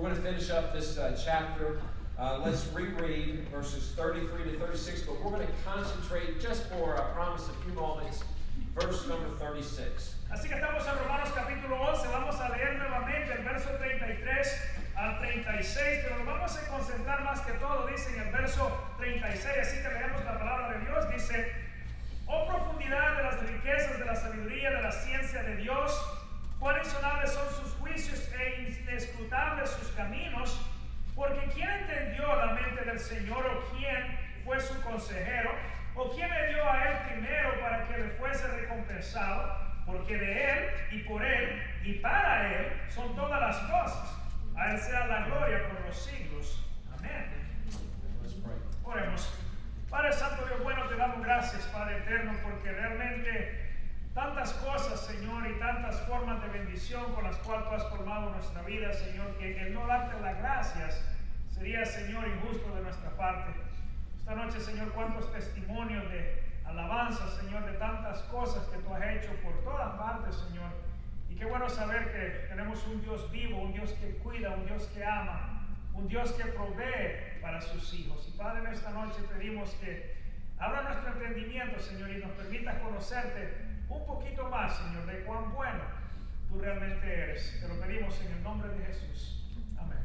going to finish up this chapter. Let's reread verses 33 to 36, but we're going to concentrate just for, I promise, a few moments, verse number 36. Así que estamos en Romanos capítulo 11, vamos a leer nuevamente el verso 33 al 36, pero nos vamos a concentrar más que todo, dice en el verso 36, así que leemos la palabra de Dios, dice: oh profundidad de las riquezas de la sabiduría, de la ciencia de Dios, cuán insonables son sus juicios e inescrutables sus caminos, porque ¿quién entendió la mente del Señor, o quién fue su consejero, o quién le dio a él primero para que le fuese recompensado? Porque de él, y por él, y para él son todas las cosas. A él sea la gloria por los siglos. Amén. Oremos. Padre Santo, Dios bueno, te damos gracias, Padre eterno, porque realmente tantas cosas, Señor, y tantas formas de bendición con las cuales tú has formado nuestra vida, Señor, que el no darte las gracias sería, Señor, injusto de nuestra parte. Esta noche, Señor, cuántos testimonios de alabanza, Señor, de tantas cosas que tú has hecho por todas partes, Señor. Y qué bueno saber que tenemos un Dios vivo, un Dios que cuida, un Dios que ama, un Dios que provee para sus hijos. Y Padre, en esta noche pedimos que abra nuestro entendimiento, Señor, y nos permitas conocerte un poquito más, Señor, de cuán bueno tú realmente eres. Te lo pedimos en el nombre de Jesús. Amén.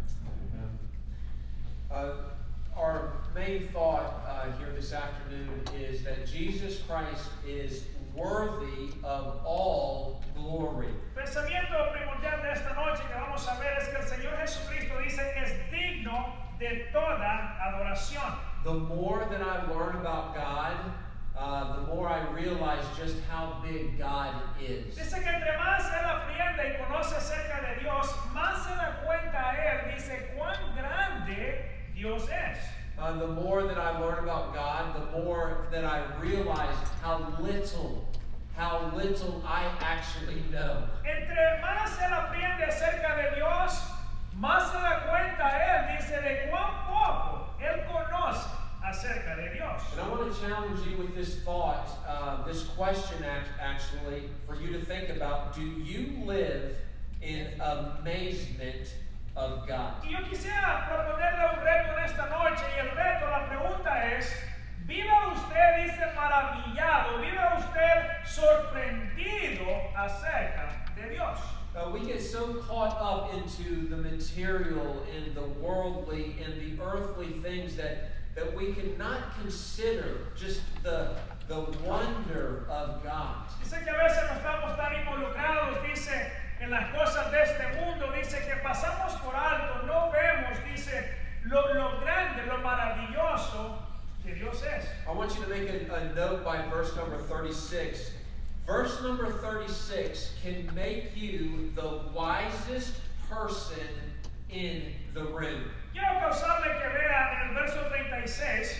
Our main thought here this afternoon is that Jesus Christ is worthy of all glory. Pensamiento primordial de esta noche que vamos a ver es que el Señor Jesucristo dice es digno de toda adoración. The more that I learn about God, the more I realize just how big God is. Dice que entre más él aprende y conoce acerca de Dios, más se da cuenta a él, dice cuán grande Dios es. The more that I learn about God, the more that I realize how little I actually know. Entre más él aprende acerca de Dios, más se da cuenta él, dice, de cuán poco él conoce acerca de Dios. And I want to challenge you with this thought, this question actually, for you to think about. Do you live in amazement of God? Y yo quisiera proponerle un reto en esta noche, y el reto, la pregunta es: ¿viva usted, dice, maravillado, viva usted sorprendido acerca de Dios? We get so caught up into the material and the worldly and the earthly things that we cannot consider just the wonder of God. Dice que a veces no estamos tan involucrados, dice, en las cosas de este mundo, dice que pasamos por alto, no vemos, dice, lo grande, lo maravilloso que Dios es. I want you to make a note by verse number 36. Verse number 36 can make you the wisest person in the room. Quiero causarle que vea en el verso 36,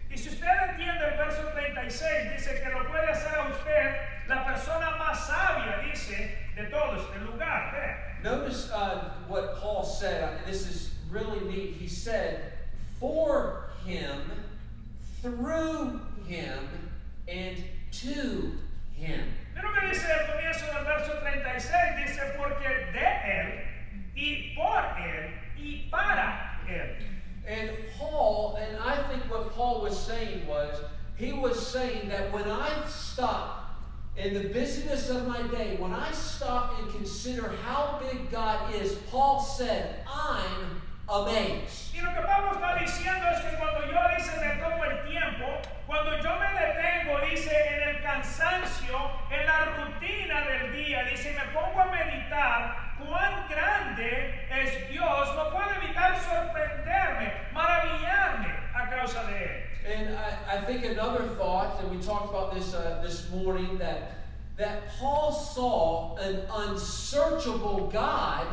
y si usted entiende el verso 36, dice que lo puede hacer a usted la persona más sabia, dice, de todo este lugar. Vea. Notice what Paul said. This is really neat. He said, for him, through him, and to him. Mira lo que dice al comienzo del verso 36, dice, porque de él, y por él, y para él. And Paul, and I think what Paul was saying was, he was saying that when I stop in the busyness of my day, when I stop and consider how big God is, Paul said, I'm amazed. Y lo que Pablo está diciendo es que cuando yo, dice, me tomo el tiempo, cuando yo me detengo, dice, en el cansancio, en la rutina del día, dice, me pongo a meditar cuán grande es Dios, no puedo evitar sorprenderme, maravillarme a causa de él. And I think another thought, and we talked about this this morning, that Paul saw an unsearchable God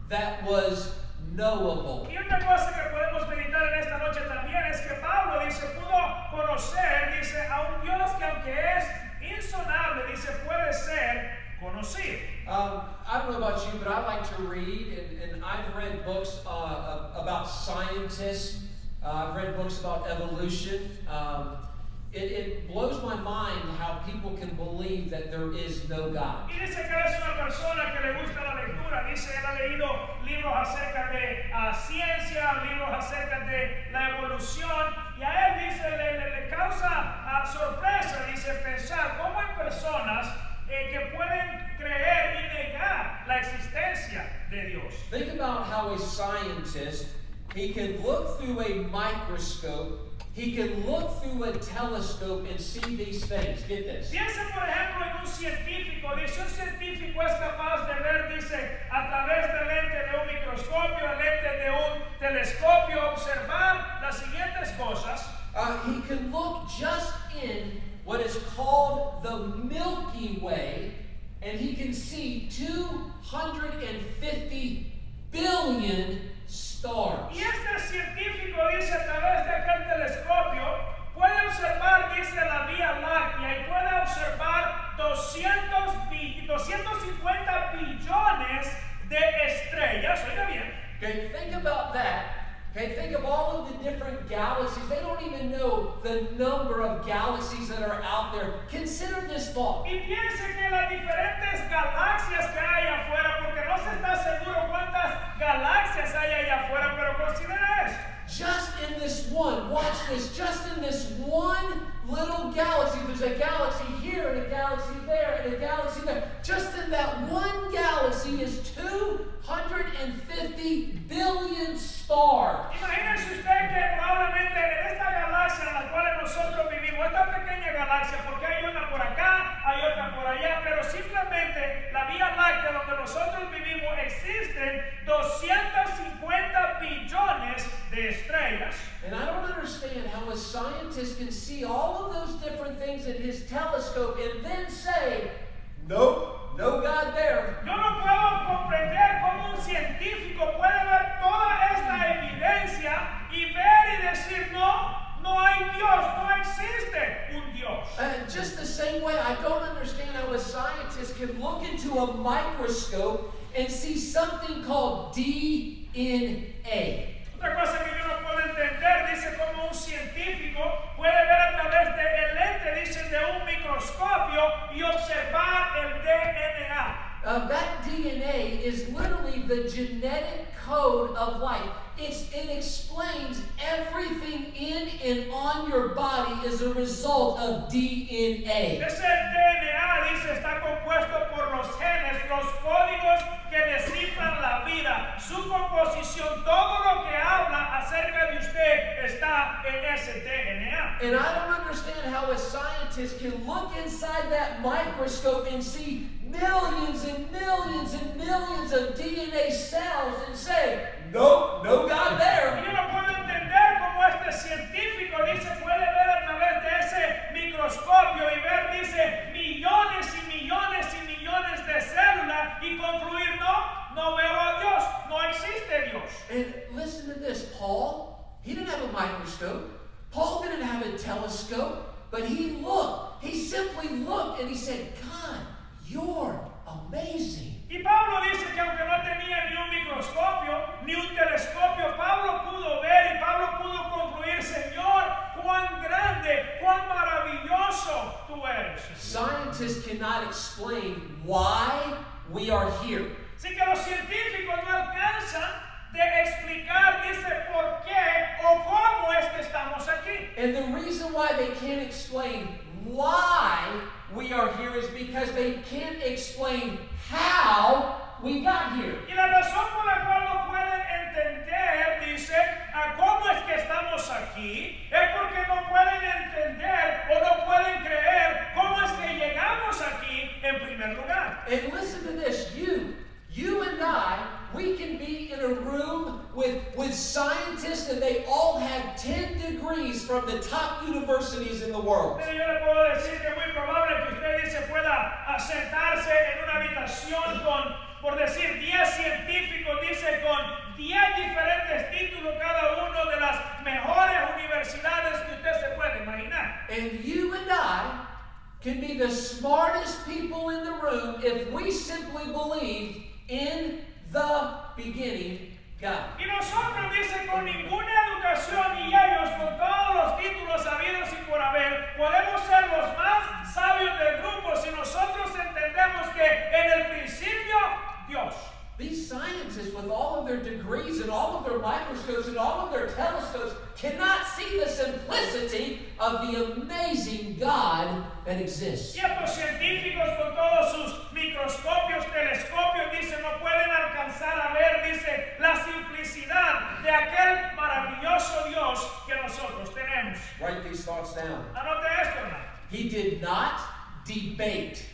that was knowable. Y una cosa que podemos meditar en esta noche también es que Pablo, dice, pudo conocer, dice, a un Dios que aunque es insondable, dice, puede ser conocido. I don't know about you, but I like to read, and I've read books about scientists. I've read books about evolution. It blows my mind how people can believe that there is no God. Y dice que es una persona que le gusta la lectura. Dice, él ha leído libros acerca de Think about how a scientist, he can look through a microscope, he can look through a telescope and see these things. Get this. Piensa, por ejemplo, en un científico. Dice, un científico es capaz de ver, dice, a través del lente de un microscopio, el lente de un telescopio, observar las siguientes cosas. He can look just in what is called the Milky Way, and he can see 250 billion stars. Y este científico dice, a través de aquel telescopio, puede observar, dice, la Vía Láctea y puede observar 250 billones de estrellas. Oiga bien. Okay, think about that. Okay, think of all of the different galaxies. They don't even know the number of galaxies that are out there. Consider this thought. Y piense que las diferentes galaxias que hay afuera, porque no se está seguro cuántas galaxias hay allá afuera, pero considera esto. Just in this one, watch this, just in this one little galaxy, there's a galaxy here and a galaxy there and a galaxy there. Just in that one galaxy is 250 billion stars. Imagínese usted que probablemente en esta galaxia en la cual nosotros vivimos, esta pequeña galaxia, porque hay una por acá, hay otra por allá, pero simplemente la Vía Láctea donde nosotros vivimos existen 250 billones de estrellas. And I don't understand how a scientist can see all of those different things in his telescope and then say, nope, no God there. Yo no puedo comprender cómo un científico puede ver toda esta evidencia y ver y decir, no, no hay Dios, no existe un Dios. Just the same way, I don't understand how a scientist can look into a microscope and see something called DNA. Otra cosa que yo no puedo entender, dice, como un científico puede ver a través del lente, dice, de un microscopio y observar el DNA. That DNA is literally the genetic code of life. It explains everything in and on your body as a result of DNA. Ese DNA, dice, está compuesto por los genes, los códigos que descifran la vida, su composición, todo lo que habla acerca de usted está en ese DNA. And I don't understand how a scientist can look inside that microscope and see millions and millions and millions of DNA cells and say, nope, no God there. Yo no puedo entender cómo este científico, dice, puede ver a través de ese microscopio y ver, dice, millones y millones y millones de células y concluir, no veo a Dios, no existe Dios. And listen to this, Paul, he didn't have a microscope. Paul didn't have a telescope, but he looked. He simply looked and he said, God, you're amazing. Y Pablo dice que aunque no tenía ni un microscopio, ni un telescopio, Pablo pudo ver y Pablo pudo concluir, Señor, cuán grande, cuán maravilloso tú eres. Scientists cannot explain why we are here. Así que los científicos no alcanzan de explicar, dice, por qué o cómo es que estamos aquí. And the reason why they can't explain why we are here is because they can't explain how we got here. Y la razón por la cual no pueden entender, dice, a cómo es que estamos aquí, es porque no pueden entender o no pueden creer cómo es que llegamos aquí en primer lugar. And listen to this, you and I, we can be in a room with scientists and they all have 10 degrees from the top universities in the world. Pero yo le puedo decir que es muy probable que usted dice pueda sentarse en una habitación con, por decir, 10 científicos, dice, con 10 diferentes títulos cada uno de las mejores universidades que usted se puede imaginar. And you and I can be the smartest people in the room if we simply believe in the beginning God. Y nosotros, dice, con ninguna educación y ellos con todos los títulos habidos y por haber, podemos ser los más sabios del grupo si nosotros entendemos que en el principio Dios. These scientists, with all of their degrees and all of their microscopes and all of their telescopes, cannot see the simplicity of the amazing God that exists. Y estos científicos con todos sus microscopios, telescopios, dice, no pueden alcanzar a ver, dice, did not debate.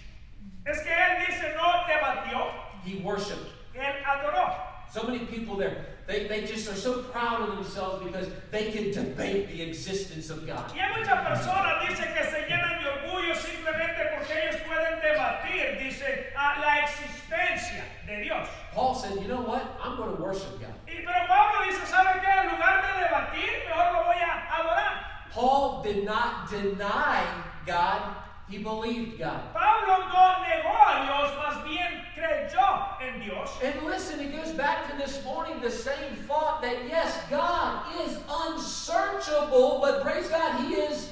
Es que él dice no debatió, He worshiped. él adoró. So many people there, they just are so proud of themselves because they can debate the existence of God. Y hay muchas personas, dice, que se llenan de orgullo simplemente porque ellos pueden debatir, dice, a la existencia de Dios. Paul said, you know what? I'm going to worship God. Pero Pablo dice, ¿sabe qué? En lugar de debatir, mejor lo voy a adorar. Paul did not deny God, he believed God. Pablo no negó a Dios, más bien creyó en Dios. And listen, it goes back to this morning, the same thought that yes, God is unsearchable, but praise God, He is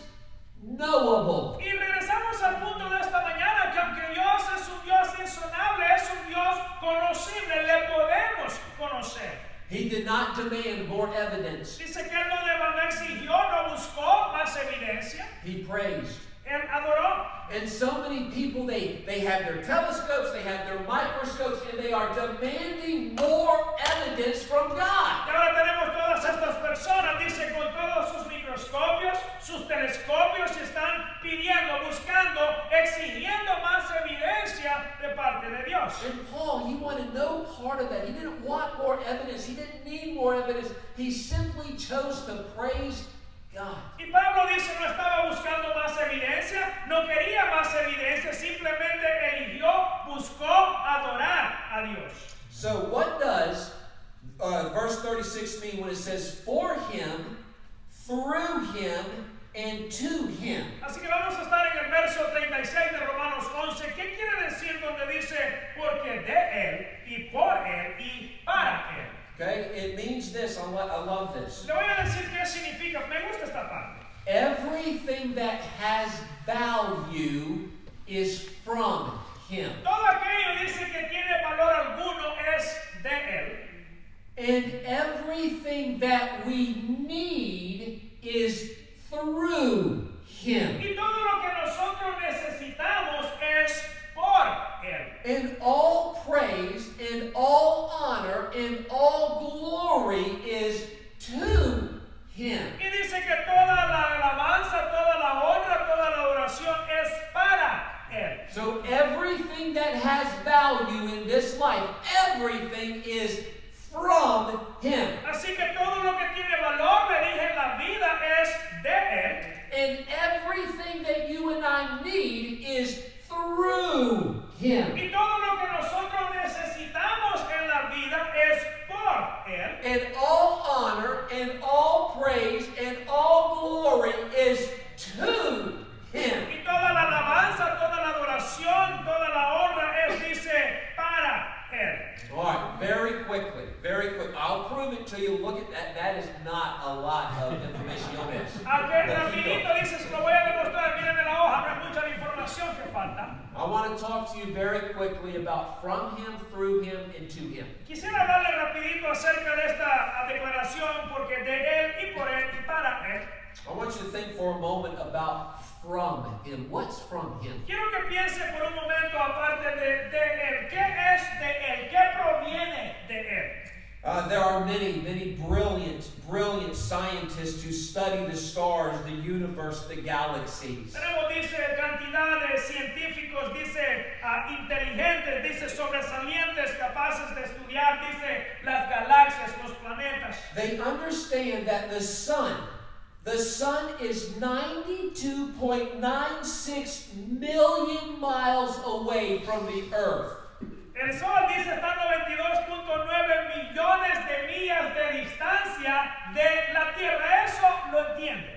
knowable. Y regresamos al punto de esta mañana, que aunque Dios es un Dios insondable, es un Dios conocible, le podemos conocer. He did not demand more evidence. Dice que él no exigió, no buscó más evidencia. He praised. Él adoró. And so many people, they have their telescopes, they have their microscopes, and they are demanding more evidence from God. Y ahora tenemos todas estas personas, dice, con todos sus microscopios, sus telescopios, y están pidiendo, buscando, exigiendo más evidencia de parte de Dios. And Paul, he wanted no part of that. He didn't want more evidence. He didn't need more evidence. He simply chose to praise God. Y Pablo dice, no estaba buscando más evidencia, no quería más evidencia, simplemente eligió, buscó adorar a Dios. So what does verse 36 mean when it says, for Him, through Him, and to Him? Así que vamos a estar en el verso 36 de Romanos 11. ¿Qué quiere decir donde dice, porque de Él, y por Él, y para Él? Okay, it means this. I love this. Le voy a decir qué significa. Me gusta esta parte. Everything that has value is from Him. Todo aquello dice que tiene valor alguno es de Él. And everything that we need is through Him. Y todo lo que nosotros necesitamos es por Él. And all praise and all honor and all glory is to Him. Y dice que toda la alabanza, toda la honra, toda la adoración es para Él. So everything that has value in this life, everything is from Him. Así que todo lo que tiene valor, le dije, en la vida es de Él. And everything that you and I need is through Him. Y todo lo que nosotros necesitamos en la vida es por Él. And all honor and all praise and all glory is to Him. Y toda la alabanza, toda la adoración, toda la honra es, dice, para Él. All right, very quickly. I'll prove it to you. Look at that. That is not a lot of information. Rapidito dice, se lo voy a demostrar. Miren en la hoja, no es mucha la información que falta. I want to talk to you very quickly about from Him, through Him, and to Him. Quisiera hablarle rapidito acerca de esta declaración, porque de Él y por Él y para Él. I want you to think for a moment about from Him. What's from Him? Quiero que piense por un momento aparte de Él. ¿Qué es de Él? ¿Qué proviene de Él? There are many brilliant scientists who study the stars, the universe, the galaxies. Tenemos, dice, cantidad de científicos, dice, inteligentes, dice, sobresalientes, capaces de estudiar, dice, las galaxias, los planetas. They understand that the sun is 92.96 million miles away from the earth. El Sol, dice, está a 92.9 millones de millas de distancia de la Tierra. Eso lo entiende.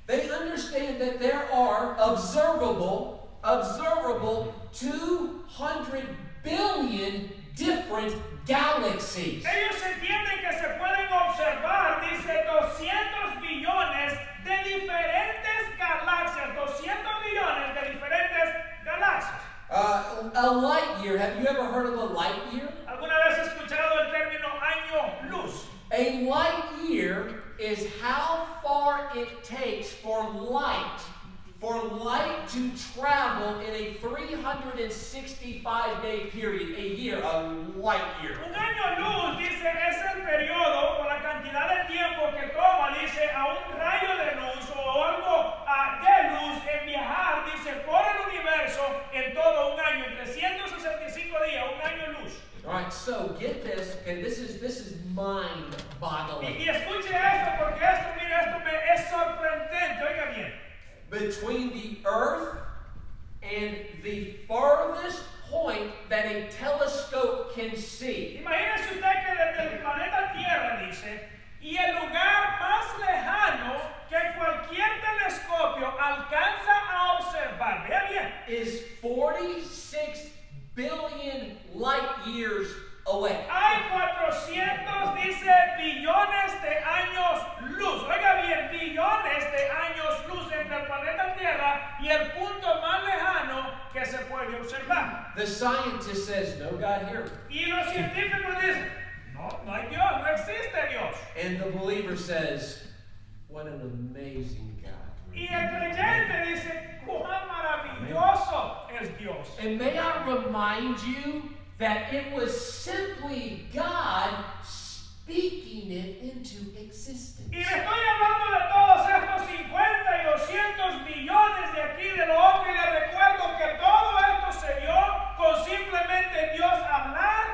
They understand that there are observable 200 billion different galaxies. Ellos entienden que se pueden observar, dice, 200 billones de diferentes galaxias, 200 billones de diferentes galaxias. A light year. Have you ever heard of a light year? ¿Alguna vez has escuchado el término año luz? A light year is how far it takes for light to travel in a 365-day period, a year, a light year. Un año luz, dice, es el periodo o la cantidad de tiempo que toma, dice, a un rayo de luz o algo de luz en viajar, dice, mind-boggling. Y escuche esto, porque esto, mire, esto me es sorprendente. Oiga bien. Between the earth and the farthest point that a telescope can see. Imagínese usted que desde el planeta Tierra, dice, y el lugar más lejano que cualquier telescopio alcanza a observar, vea bien, Is 46 billion light years away. hay 400, dice, billones de años luz. Oiga bien, billones de años luz entre el planeta Tierra y el punto más lejano que se puede observar. The scientist says, no God here. Y los científicos dicen, no hay Dios, no existe Dios. And the believer says, what an amazing God. Y el creyente dice, cuán maravilloso es Dios. And may I remind you that it was simply God speaking it into existence. Y le estoy hablando de todos estos 50 y 200 millones de aquí de lo otro, y le recuerdo que todo esto se dio con simplemente Dios hablar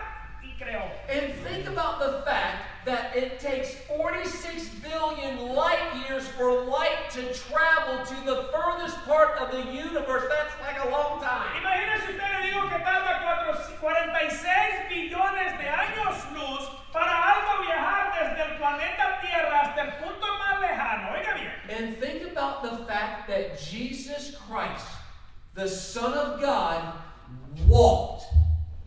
y creó. And think about the fact that it takes 46 billion light years for light to travel to the furthest part of the universe. That's like a long time. Imagínese usted, le digo que tarda 46 billones de años luz para algo viajar desde el planeta Tierra hasta el punto más lejano. Oiga bien. And think about the fact that Jesus Christ, the Son of God, walked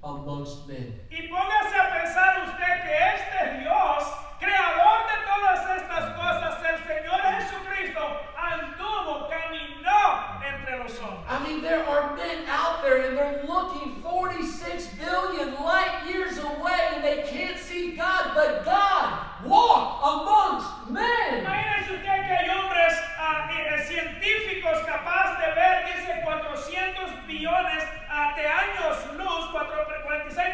amongst men. Y póngase a pensar usted que este Dios, creador de todas estas cosas, el Señor Jesucristo, anduvo, caminó entre los hombres. I mean, there are men out there and they're looking 46 billion light years away and they can't see God, but God walked amongst men. Imagínese usted que hay hombres científicos capaces de ver, dice, 400 billones de años luz, 46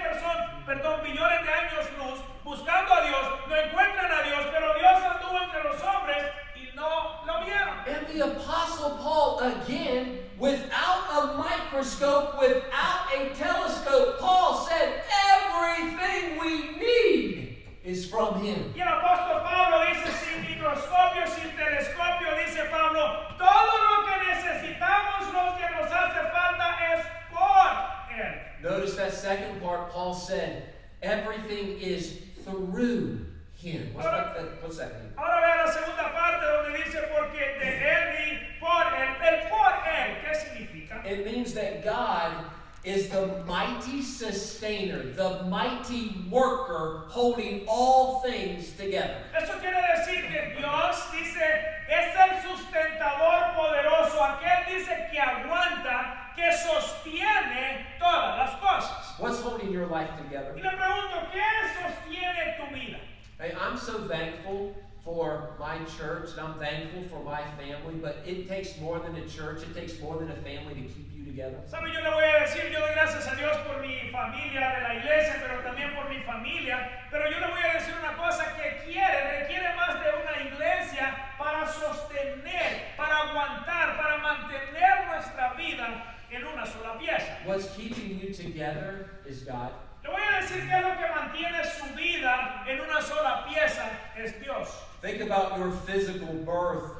billones de años luz, buscando a Dios, no encuentran a Dios, pero Dios anduvo entre los hombres y no lo vieron. And the Apostle Paul, again, without a microscope, without a telescope, Paul said, everything we need is from him. Y el apóstol Pablo dice, sin microscopio, sin telescopio, dice Pablo, todo lo que necesitamos, lo que nos hace falta es por Él. Notice that second part, Paul said, everything is through him. What's that mean? Ahora vea la segunda parte donde dice, porque de Él y por Él. El por Él, ¿qué significa? It means that God is the mighty sustainer, the mighty worker holding all things together. Eso quiere decir que Dios, dice, es el sustentador poderoso, aquel dice que aguanta, que sostiene todas las cosas. What's holding your life together? Y le pregunto, ¿qué sostiene tu vida? Hey, I'm so thankful for my church and I'm thankful for my family, but it takes more than a church, it takes more than a family to keep you together. ¿Sabe? Yo le voy a decir, yo doy gracias a Dios por mi familia de la iglesia, pero también por mi familia. Pero yo le voy a decir una cosa que requiere más de una iglesia para sostener, para aguantar, para mantener nuestra vida en una sola pieza. What's keeping you together is God. Le voy a decir que lo que mantiene su vida en una sola pieza es Dios. Think about your physical birth.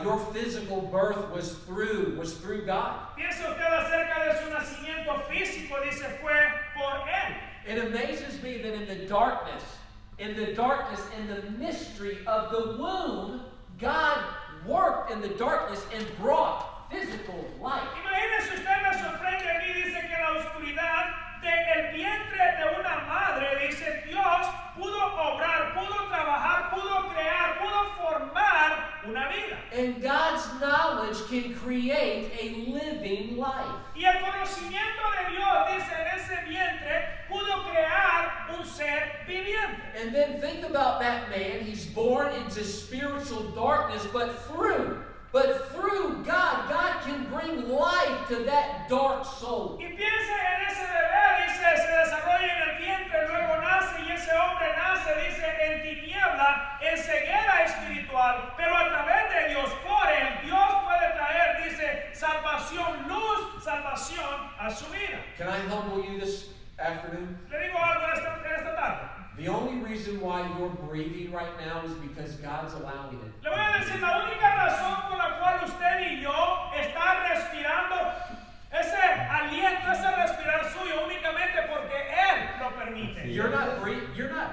Your physical birth was through God. Piensa usted acerca de su nacimiento físico, dice, fue por Él. It amazes me that in the darkness, in the mystery of the womb, God worked in the darkness and brought physical life. Imagínese usted, me sorprende a mí, dice que en la oscuridad del vientre de una madre, dice, Dios pudo obrar, pudo trabajar, pudo crear, pudo formar una vida. And God's knowledge can create a living life. Y el conocimiento de Dios, dice, en ese vientre pudo crear un ser viviente. And then think about that man. He's born into spiritual darkness, but through God, God can bring life to that dark soul. Y piensa en ese bebé, dice, se desarrolla en el vientre, luego nace y ese hombre nace, dice, en tiniebla, en ceguera espiritual, pero a través de Dios, por Él, Dios puede traer, dice, salvación, luz, salvación a su vida. Can I humble you this afternoon? Le digo algo en esta tarde. The only reason why you're breathing right now is because God's allowing it. Le voy a decir, la única razón por la cual usted y yo está respirando ese aliento, ese respirar suyo, únicamente porque Él lo permite. You're not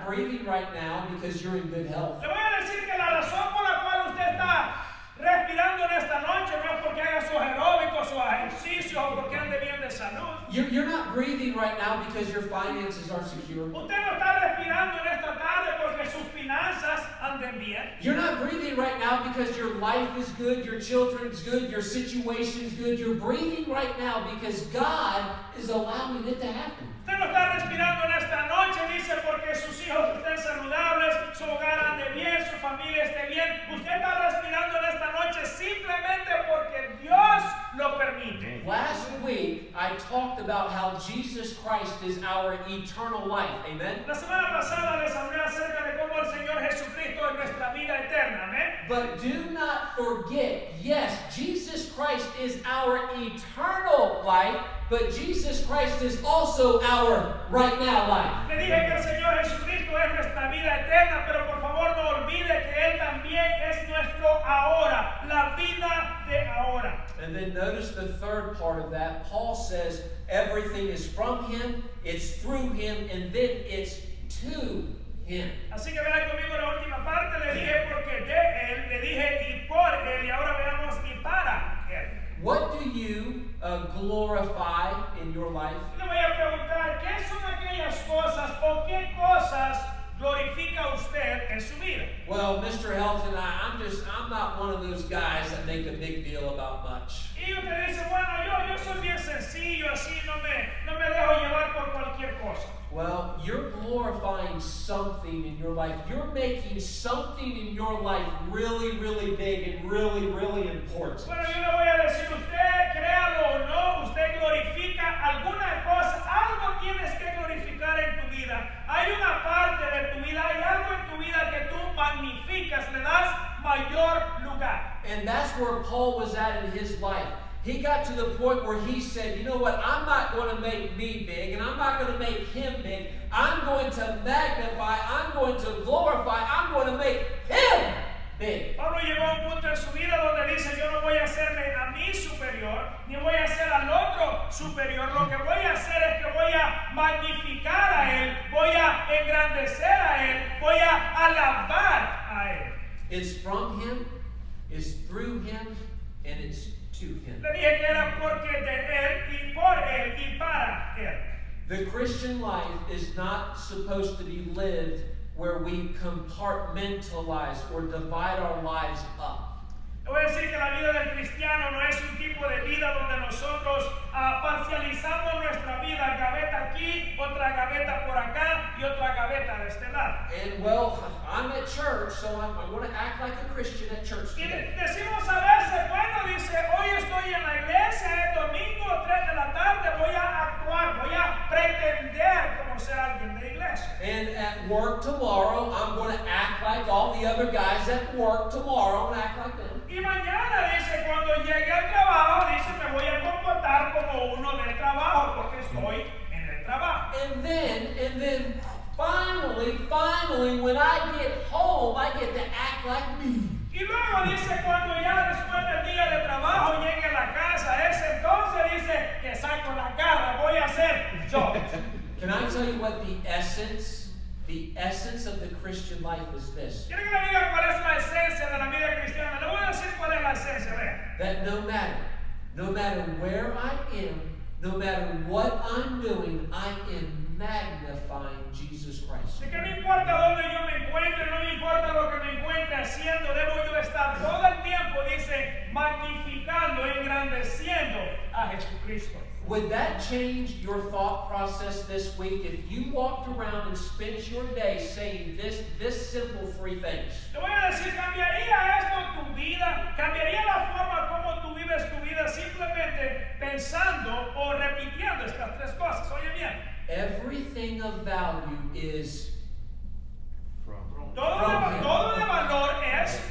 breathing right now because you're in good health. Le voy a decir que la razón por la cual usted está respirando en esta noche no es porque haga sus aeróbicos, sus ejercicios o porque ande bien de salud. You're not breathing right now because your finances are secure. Usted no está respirando en esta tarde porque sus finanzas anden bien. You're not breathing right now because your life is good, your children's good, your situation's good. You're breathing right now because God is allowing it to happen. Usted no está respirando en esta noche, dice, porque sus hijos estén saludables, su hogar ande bien, su familia esté bien. Usted está respirando en esta noche simplemente porque Dios lo permite. Last week, I talked about how Jesus Christ is our eternal life. Amen? La semana pasada les hablé acerca de cómo el Señor Jesucristo es nuestra vida eterna. Amén. But do not forget, yes, Jesus Christ is our eternal life, but Jesus Christ is also our right now life. Le dije que el Señor Jesucristo es nuestra vida eterna, pero por favor no olvide que Él también es nuestro ahora, la vida de ahora. And then notice the third part of that. Paul says everything is from Him, it's through Him, and then it's to Him. Así que vean conmigo la última parte, le dije porque de Él, le dije y por Él, y ahora veamos y para Él. What do you glorify in your life? Le voy a preguntar, ¿qué son aquellas cosas o qué cosas glorifica usted en su vida? Well, Mr. Helton, I'm not one of those guys that make a big deal about much. Y usted dice, bueno, yo soy bien sencillo, así no me dejo llevar por cualquier cosa. Well, you're glorifying something in your life. You're making something in your life really, really big and really, really important. Bueno, yo le voy a decir, usted, créalo o no, usted glorifica alguna cosa, algo tienes que glorificar en tu vida. Hay una parte de tu vida, hay algo en tu vida que tú magnificas, le das mayor lugar. And that's where Paul was at in his life. He got to the point where he said, you know what, I'm not going to make me big, and I'm not going to make him big. I'm going to magnify, I'm going to glorify, I'm going to make him big. Pablo llegó a un punto en su vida donde dice, yo no voy a hacerme a mí superior, ni voy a hacer al otro superior. Lo que voy a hacer es que voy a magnificar a Él, voy a engrandecer a Él, voy a alabar a Él. It's from Him, it's through Him, and it's to Him. Le dije que era porque de Él y por Él y para Él. The Christian life is not supposed to be lived where we compartmentalize or divide our lives up. Le voy a decir que la vida del cristiano no es un tipo de vida donde nosotros parcializamos nuestra vida, gaveta aquí, otra gaveta por acá y otra gaveta de este lado. And well, I'm at church, so I'm going to act like a Christian at church Y today. decimos a veces, bueno, dice, hoy estoy en la iglesia, es domingo, 3 de la tarde, voy a actuar, voy a pretender como ser alguien de iglesia. And at work tomorrow, I'm going to act like all the other guys at work tomorrow. I'm going to act like them. Y mañana dice, cuando llegue al trabajo, dice, me voy a comportar como uno del trabajo, porque estoy en el trabajo. And then finally, when I get home, I get to act like me. Y luego dice, cuando ya después del día de trabajo llegue a la casa, ese entonces dice que saco la garra, voy a ser yo. Can I tell you what the essence of the Christian life is this? Quiero que le diga cuál es la esencia de la vida cristiana. Le voy a decir cuál es la esencia, vea. That no matter where I am, no matter what I'm doing, I am magnifying Jesus Christ. De que no importa dónde yo me encuentre, no me importa lo que me encuentre haciendo, debo yo estar todo el tiempo, dice, magnificando, engrandeciendo a Jesucristo. Would that change your thought process this week if you walked around and spent your day saying this simple three things? Te voy a decir, ¿cambiaría esto tu vida? ¿Cambiaría la forma como tú vives tu vida simplemente pensando o repitiendo estas tres cosas? Oye bien. Everything of value is Todo de valor es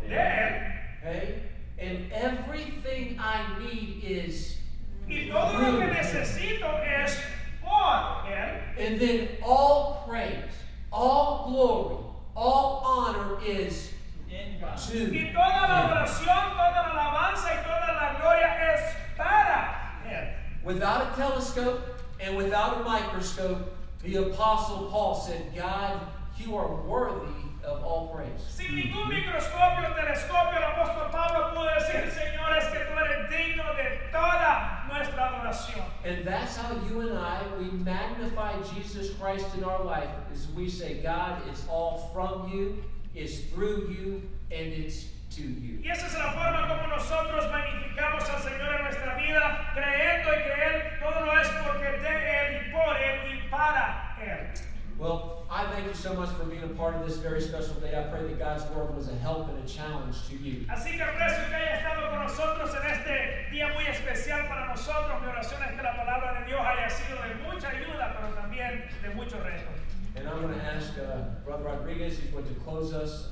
de Él. Okay? And everything I need is Y todo lo que necesito es por Él. And then all praise, all glory, all honor is to. Y toda la adoración, toda la alabanza y toda la gloria es para Él. Without a telescope and without a microscope, the Apostle Paul said, God, you are worthy of all praise. Sin ningún microscopio o telescopio, el apóstol Pablo pudo decir, Señor, es que tú eres digno de toda nuestra adoración. And that's how you and I, we magnify Jesus Christ in our life, is we say, God, it's all from you, it's through you, and it's to you. Y esa es la forma como nosotros magnificamos al Señor en nuestra vida, creyendo y que Él todo lo es porque de Él y por Él y para Él. Well, I thank you so much for being a part of this very special day. I pray that God's word was a help and a challenge to you. Así que aprecio que haya estado con nosotros en este día muy especial para nosotros. Mi oración es que la palabra de Dios haya sido de mucha ayuda, pero también de mucho reto. And I'm going to ask Brother Rodriguez, he's going to close us.